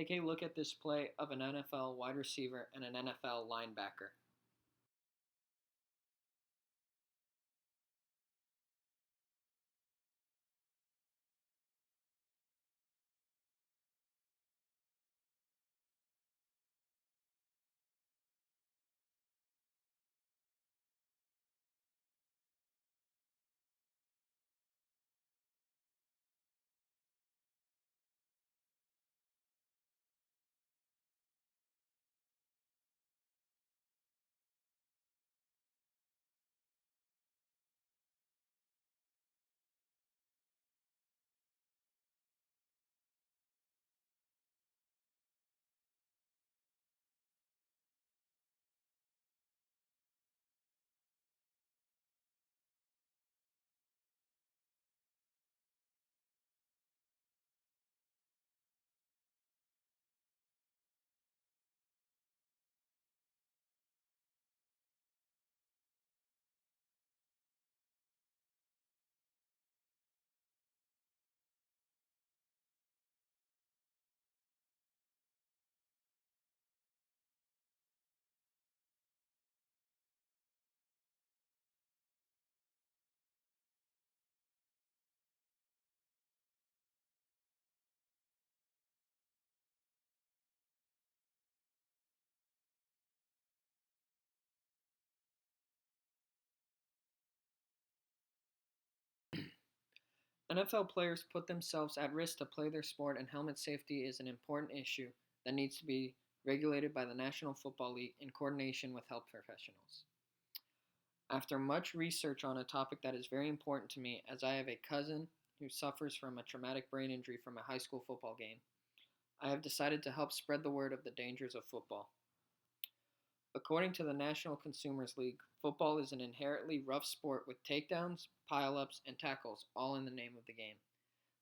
Take a look at this play of an NFL wide receiver and an NFL linebacker. NFL players put themselves at risk to play their sport, and helmet safety is an important issue that needs to be regulated by the National Football League in coordination with health professionals. After much research on a topic that is very important to me, as I have a cousin who suffers from a traumatic brain injury from a high school football game, I have decided to help spread the word of the dangers of football. According to the National Consumers League, football is an inherently rough sport with takedowns, pile-ups, and tackles all in the name of the game.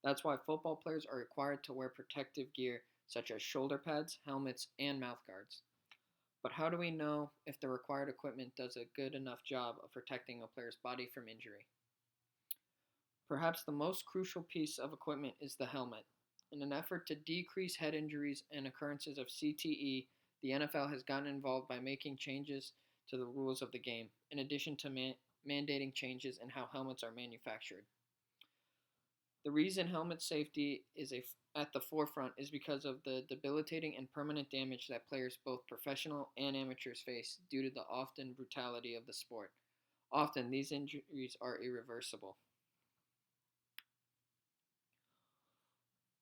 That's why football players are required to wear protective gear such as shoulder pads, helmets, and mouth guards. But how do we know if the required equipment does a good enough job of protecting a player's body from injury? Perhaps the most crucial piece of equipment is the helmet. In an effort to decrease head injuries and occurrences of CTE, the NFL has gotten involved by making changes to the rules of the game, in addition to mandating changes in how helmets are manufactured. The reason helmet safety is at the forefront is because of the debilitating and permanent damage that players, both professional and amateurs, face due to the often brutality of the sport. Often, these injuries are irreversible.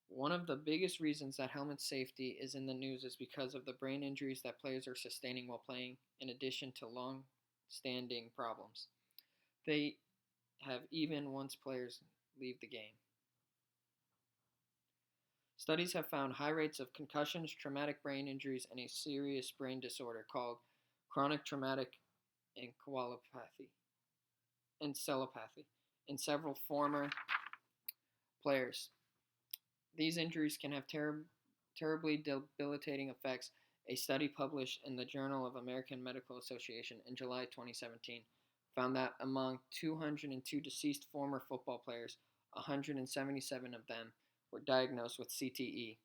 One of the biggest reasons that helmet safety is in the news is because of the brain injuries that players are sustaining while playing, in addition to long standing problems. They have even once players leave the game. Studies have found high rates of concussions, traumatic brain injuries, and a serious brain disorder called chronic traumatic encephalopathy in several former players. These injuries can have terribly debilitating effects. A study published in the Journal of American Medical Association in July 2017 found that among 202 deceased former football players, 177 of them were diagnosed with CTE.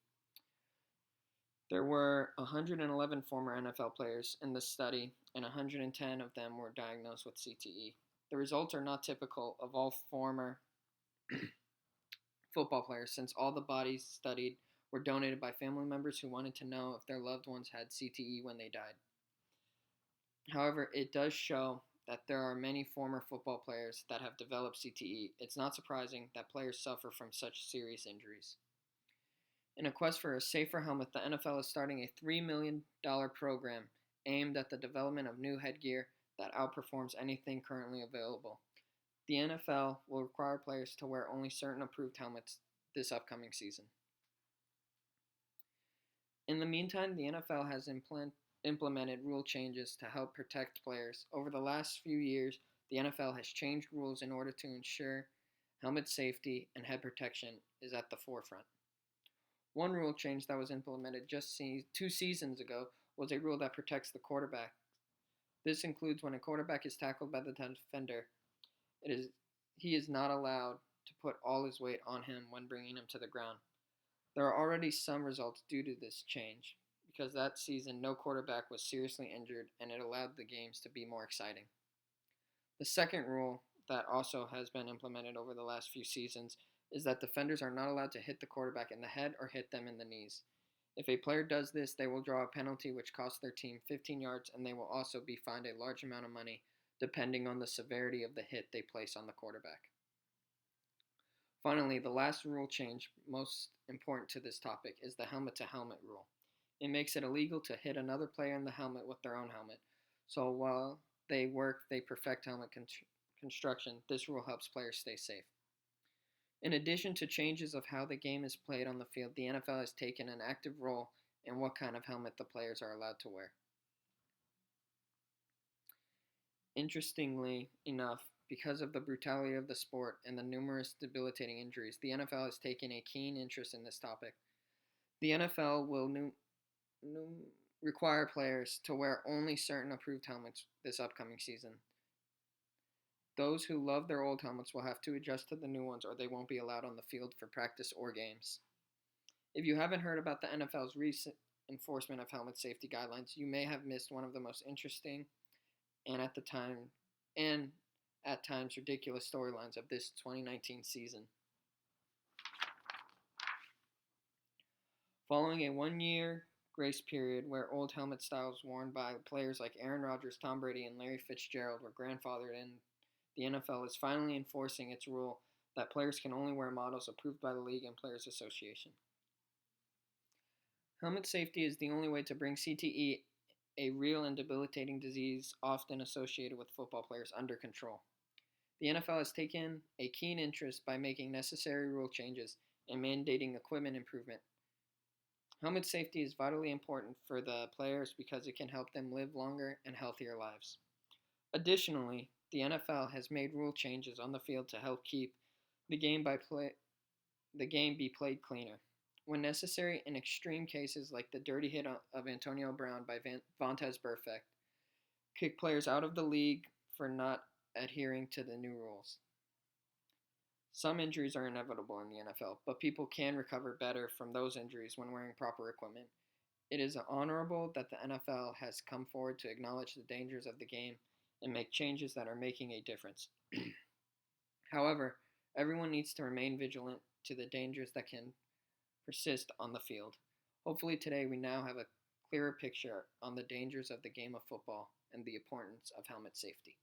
There were 111 former NFL players in the study, and 110 of them were diagnosed with CTE. The results are not typical of all former football players, since all the bodies studied were donated by family members who wanted to know if their loved ones had CTE when they died. However, it does show that there are many former football players that have developed CTE. It's not surprising that players suffer from such serious injuries. In a quest for a safer helmet, the NFL is starting a $3 million program aimed at the development of new headgear that outperforms anything currently available. The NFL will require players to wear only certain approved helmets this upcoming season. In the meantime, the NFL has implemented rule changes to help protect players. Over the last few years, the NFL has changed rules in order to ensure helmet safety and head protection is at the forefront. One rule change that was implemented just 2 seasons ago was a rule that protects the quarterback. This includes when a quarterback is tackled by the defender, he is not allowed to put all his weight on him when bringing him to the ground. There are already some results due to this change, because that season no quarterback was seriously injured and it allowed the games to be more exciting. The second rule that also has been implemented over the last few seasons is that defenders are not allowed to hit the quarterback in the head or hit them in the knees. If a player does this, they will draw a penalty which costs their team 15 yards, and they will also be fined a large amount of money depending on the severity of the hit they place on the quarterback. Finally, the last rule change most important to this topic is the helmet to helmet rule. It makes it illegal to hit another player in the helmet with their own helmet. So while they perfect helmet construction, this rule helps players stay safe. In addition to changes of how the game is played on the field, the NFL has taken an active role in what kind of helmet the players are allowed to wear. Interestingly enough, because of the brutality of the sport and the numerous debilitating injuries, the NFL has taken a keen interest in this topic. The NFL will require players to wear only certain approved helmets this upcoming season. Those who love their old helmets will have to adjust to the new ones or they won't be allowed on the field for practice or games. If you haven't heard about the NFL's recent enforcement of helmet safety guidelines, you may have missed one of the most interesting and at times ridiculous storylines of this 2019 season. Following a 1-year grace period where old helmet styles worn by players like Aaron Rodgers, Tom Brady, and Larry Fitzgerald were grandfathered in, the NFL is finally enforcing its rule that players can only wear models approved by the league and Players Association. Helmet safety is the only way to bring CTE, a real and debilitating disease often associated with football players, under control. The NFL has taken a keen interest by making necessary rule changes and mandating equipment improvement. Helmet safety is vitally important for the players because it can help them live longer and healthier lives. Additionally, the NFL has made rule changes on the field to help keep the game be played cleaner. When necessary, in extreme cases like the dirty hit of Antonio Brown by Vontaze Burfict, kick players out of the league for not adhering to the new rules. Some injuries are inevitable in the NFL, but people can recover better from those injuries when wearing proper equipment. It is honorable that the NFL has come forward to acknowledge the dangers of the game and make changes that are making a difference. However, everyone needs to remain vigilant to the dangers that can persist on the field. Hopefully today we now have a clearer picture on the dangers of the game of football and the importance of helmet safety.